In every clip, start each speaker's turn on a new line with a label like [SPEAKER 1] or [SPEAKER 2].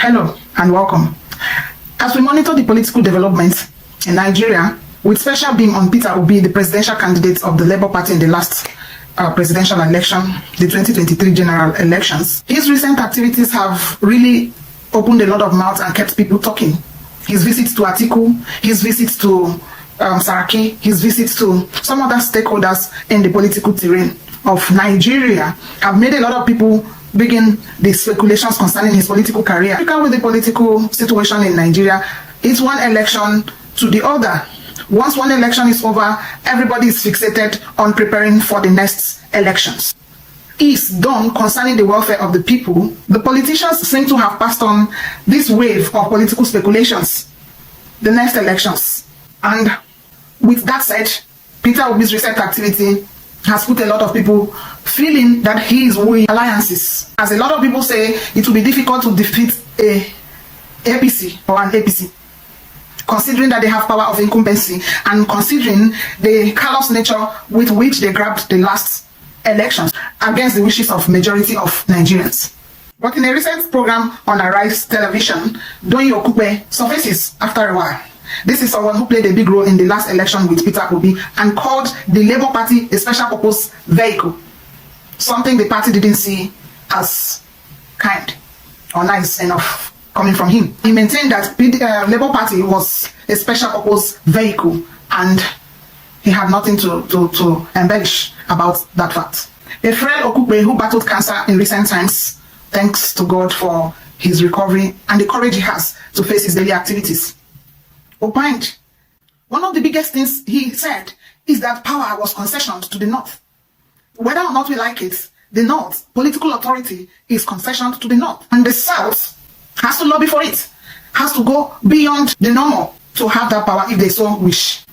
[SPEAKER 1] Hello and welcome. As we monitor the political developments in Nigeria, with special beam on Peter Obi, the presidential candidate of the Labour Party in the last presidential election, the 2023 general elections, his recent activities have really opened a lot of mouths and kept people talking. His visits to Atiku, his visits to Saraki, his visits to some other stakeholders in the political terrain of Nigeria have made a lot of people begin the speculations concerning his political career. Look at with the political situation in Nigeria, it's one election to the other. Once one election is over, everybody is fixated on preparing for the next elections. Is done concerning the welfare of the people. The politicians seem to have passed on this wave of political speculations, the next elections. And with that said, Peter Obi's recent activity has put a lot of people feeling that he is wooing alliances. As a lot of people say, it will be difficult to defeat a APC or an APC, considering that they have power of incumbency and considering the callous nature with which they grabbed the last elections against the wishes of majority of Nigerians. But in a recent program on Arise television, Doyin Okupe surfaces after a while. This is someone who played a big role in the last election with Peter Obi and called the Labour Party a special purpose vehicle, something the party didn't see as kind or nice enough coming from him. He maintained that the Labour Party was a special purpose vehicle and he had nothing to embellish about that fact. A frail Okupe who battled cancer in recent times, thanks to God for his recovery and the courage he has to face his daily activities, opined one of the biggest things he said is that power was concessioned to the North. Whether or not we like it, the North, political authority is concessioned to the North. And the South has to lobby for it, has to go beyond the normal to have that power if they so wish.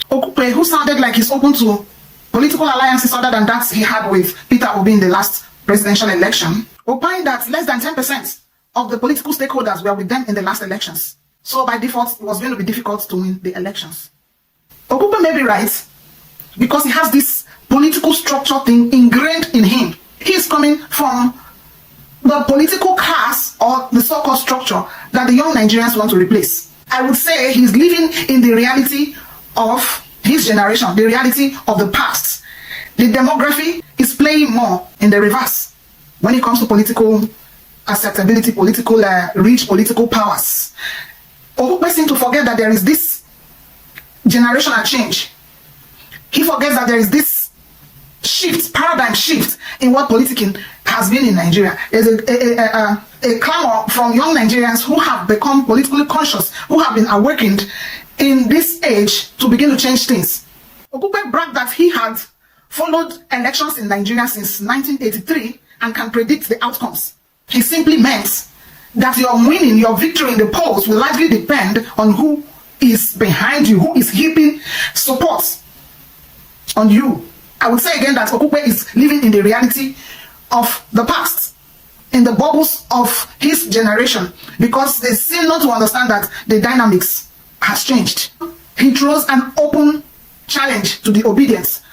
[SPEAKER 1] Okupe, who sounded like he's open to political alliances other than that he had with Peter Obi in the last presidential election, opined that less than 10% of the political stakeholders were with them in the last elections. So by default, it was going to be difficult to win the elections. Okupe may be right because he has this political structure thing ingrained in him. He is coming from the political class or the so-called structure that the young Nigerians want to replace. I would say he's living in the reality of his generation, the reality of the past. The demography is playing more in the reverse when it comes to political acceptability, political reach, political powers. Okupe seems to forget that there is this generational change. He forgets that there is this shift, paradigm shift in what politicking has been in Nigeria. There's a clamor from young Nigerians who have become politically conscious, who have been awakened in this age to begin to change things. Okupe bragged that he had followed elections in Nigeria since 1983 and can predict the outcomes. He simply meant that your winning, your victory in the polls will largely depend on who is behind you, who is heaping support on you. I would say again that Okupe is living in the reality of the past, in the bubbles of his generation, because they seem not to understand that the dynamics has changed. He throws an open challenge to the obedience.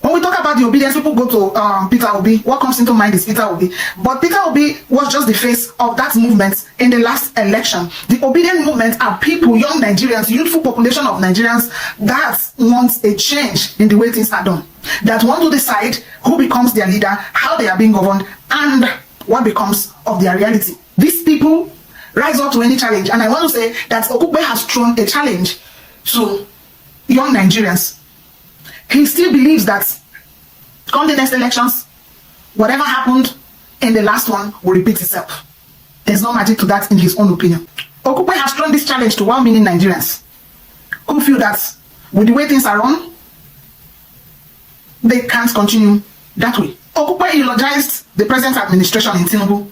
[SPEAKER 1] When we talk about the obedience, people go to Peter Obi. What comes into mind is Peter Obi. But Peter Obi was just the face of that movement in the last election. The obedient movement are people, young Nigerians, youthful population of Nigerians that want a change in the way things are done. That want to decide who becomes their leader, how they are being governed, and what becomes of their reality. These people rise up to any challenge. And I want to say that Okupe has thrown a challenge to young Nigerians. He still believes that come the next elections, whatever happened in the last one will repeat itself. There's no magic to that in his own opinion. Okupe has thrown this challenge to well-meaning Nigerians who feel that with the way things are run, they can't continue that way. Okupe eulogized the present administration in Tinubu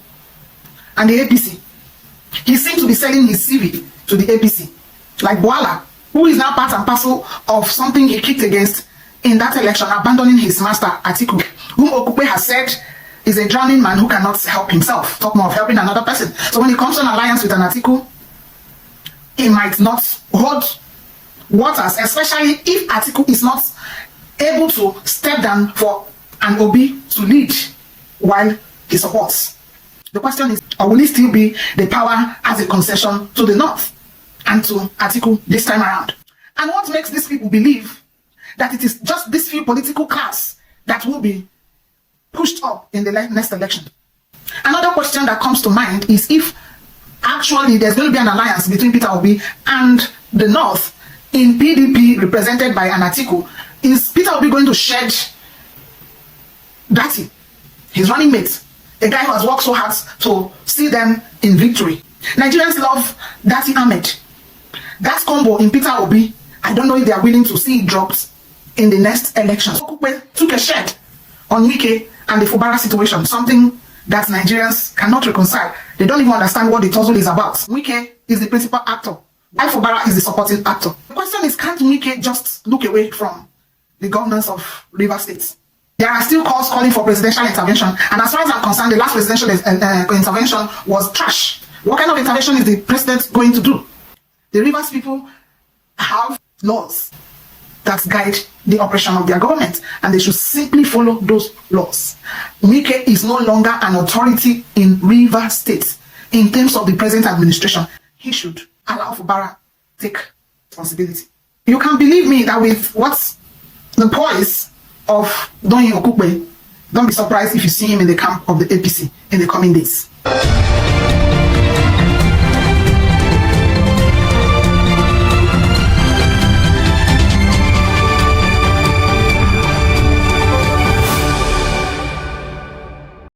[SPEAKER 1] and the APC. He seems to be selling his CV to the APC, like Boala, who is now part and parcel of something he kicked against in that election, abandoning his master Atiku, whom Okupe has said is a drowning man who cannot help himself. Talk more of helping another person. So when it comes to an alliance with an Atiku, it might not hold waters, especially if Atiku is not able to step down for an Obi to lead while he supports. The question is, Or will he still be the power as a concession to the North and to Atiku this time around? And what makes these people believe that it is just this few political class that will be pushed up in the next election? Another question that comes to mind is if actually there's going to be an alliance between Peter Obi and the North in PDP represented by an Atiku. Is Peter Obi going to shed Dati, his running mate, a guy who has worked so hard to see them in victory? Nigerians love Dati Ahmed. That combo in Peter Obi, I don't know if they are willing to see it dropped in the next election. Okupe took a shed on Wike and the Fubara situation, something that Nigerians cannot reconcile. They don't even understand what the tussle is about. Wike is the principal actor, while Fubara is the supporting actor. The question is, can't Wike just look away from the governance of Rivers State? There are still calls calling for presidential intervention, and as far as I'm concerned, the last presidential intervention was trash. What kind of intervention is the president going to do? The Rivers people have laws that guide the operation of their government, and they should simply follow those laws. Wike is no longer an authority in Rivers State in terms of the present administration. He should allow Fubara take responsibility. You can believe me that with what's the poise of Doyin Okupe, don't be surprised if you see him in the camp of the APC in the coming days.